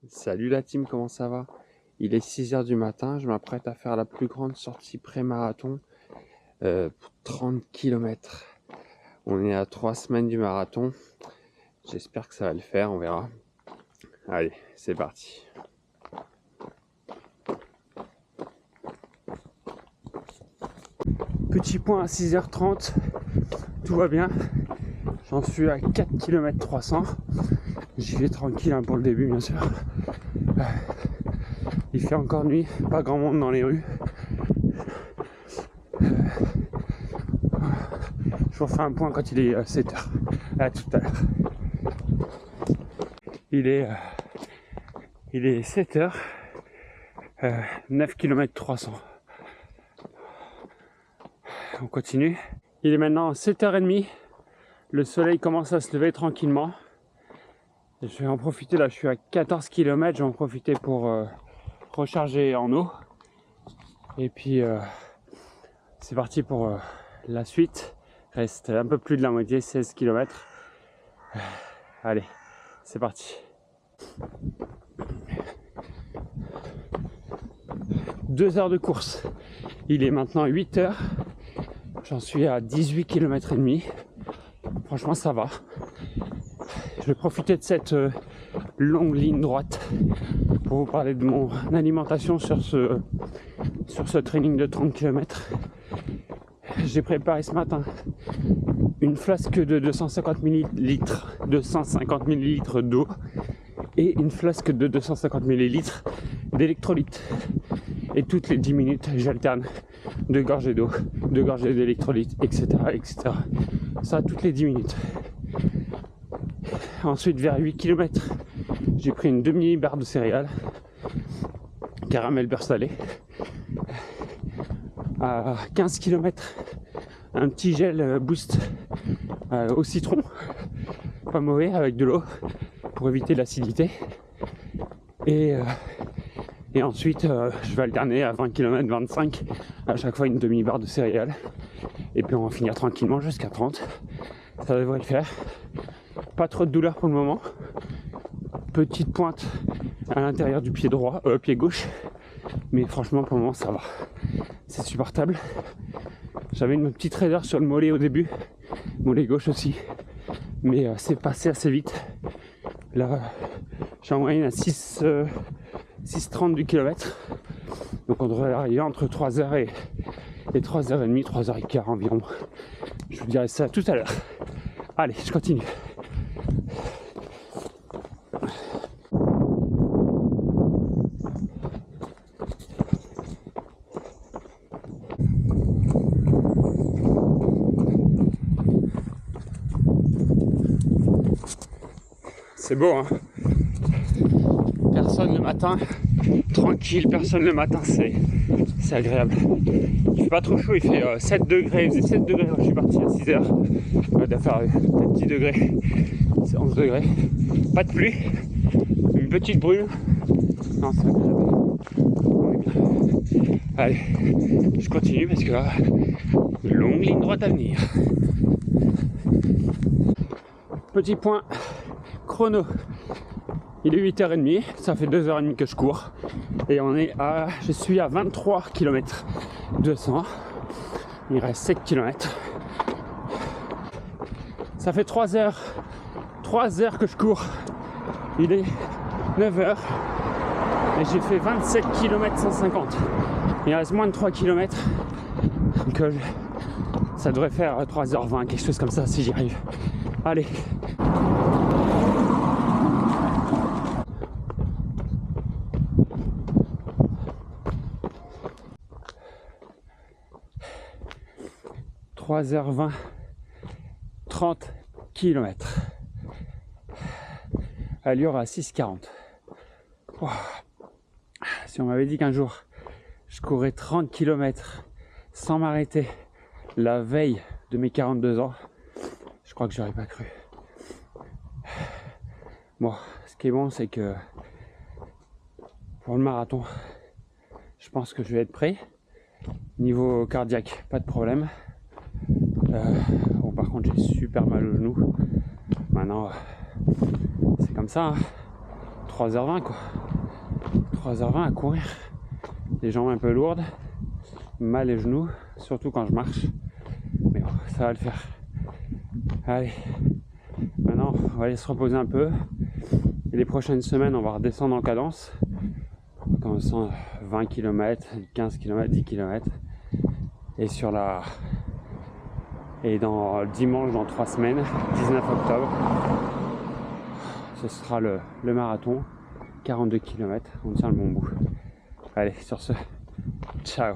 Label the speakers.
Speaker 1: Salut la team, comment ça va? Il est 6 h du matin, je m'apprête à faire la plus grande sortie pré-marathon pour 30 km. On est à 3 semaines du marathon, j'espère que ça va le faire, on verra. Allez, c'est parti. Petit point à 6 h 30, tout va bien. J'en suis à 4 km 300. J'y vais tranquille pour le début bien sûr. Il fait encore nuit, pas grand monde dans les rues. Je vous refais un point quand il est 7 h. À tout à l'heure. Il est 7 h, 9 km 300. On continue. Il est maintenant 7 h 30. Le soleil commence à se lever tranquillement. Je vais en profiter, là je suis à 14 km, je vais en profiter pour recharger en eau. Et puis c'est parti pour la suite. Reste un peu plus de la moitié, 16 km. Allez, c'est parti. 2 heures de course. Il est maintenant 8 h. J'en suis à 18 km et demi. Franchement ça va. Je vais profiter de cette longue ligne droite pour vous parler de mon alimentation sur ce training de 30 km. J'ai préparé ce matin une flasque de 250 ml d'eau et une flasque de 250 ml d'électrolytes. Et toutes les 10 minutes, j'alterne 2 gorgées d'eau, 2 gorgées d'électrolytes, etc., etc. Ça, toutes les 10 minutes. Ensuite, vers 8 km, j'ai pris une demi-barre de céréales, caramel beurre salé. À 15 km, un petit gel boost au citron, pas mauvais, avec de l'eau pour éviter l'acidité. Et ensuite, je vais alterner à 20 km, 25, à chaque fois une demi-barre de céréales. Et puis on va finir tranquillement jusqu'à 30. Ça devrait le faire. Pas trop de douleur pour le moment. Petite pointe à l'intérieur du pied gauche. Mais franchement, pour le moment, ça va. C'est supportable. J'avais une petite raideur sur le mollet au début. Mollet gauche aussi. Mais c'est passé assez vite. Là, j'ai en moyenne à 6,30 du kilomètre. Donc on devrait arriver entre 3h et 3h30, 3h15 environ. Je vous dirai ça tout à l'heure. Allez, je continue. C'est beau, hein? Personne le matin, tranquille, personne le matin, c'est agréable. Il fait pas trop chaud, il fait 7 degrés, il faisait 7 degrés quand je suis parti à 6 h. Il va faire peut-être 10 degrés, c'est 11 degrés. Pas de pluie, une petite brume. Non, c'est agréable. On est bien. Allez, je continue parce que là, une longue ligne droite à venir. Petit point chrono. Il est 8 h 30, ça fait 2 h 30 que je cours. Et je suis à 23 km 200. Il reste 7 km. Ça fait 3 heures que je cours. Il est 9 h. Et j'ai fait 27 km 150. Il reste moins de 3 km. Donc ça devrait faire 3h20, quelque chose comme ça si j'y arrive. Allez. « 3h20, 30 km. Allure à 6,40. Wow. Si on m'avait dit qu'un jour je courais 30 km sans m'arrêter la veille de mes 42 ans, je crois que j'aurais pas cru. Bon, ce qui est bon, c'est que pour le marathon, je pense que je vais être prêt. Niveau cardiaque, pas de problème. Bon, par contre, j'ai super mal au genou. Maintenant, c'est comme ça. Hein. 3h20 quoi. 3h20 à courir. Les jambes un peu lourdes, mal les genoux, surtout quand je marche. Mais bon, ça va le faire. Allez, maintenant on va aller se reposer un peu. Et les prochaines semaines, on va redescendre en cadence. En commençant 20 km, 15 km, 10 km. Et dans dimanche, dans 3 semaines, 19 octobre, ce sera le marathon, 42 km. On tient le bon bout. Allez, sur ce, ciao.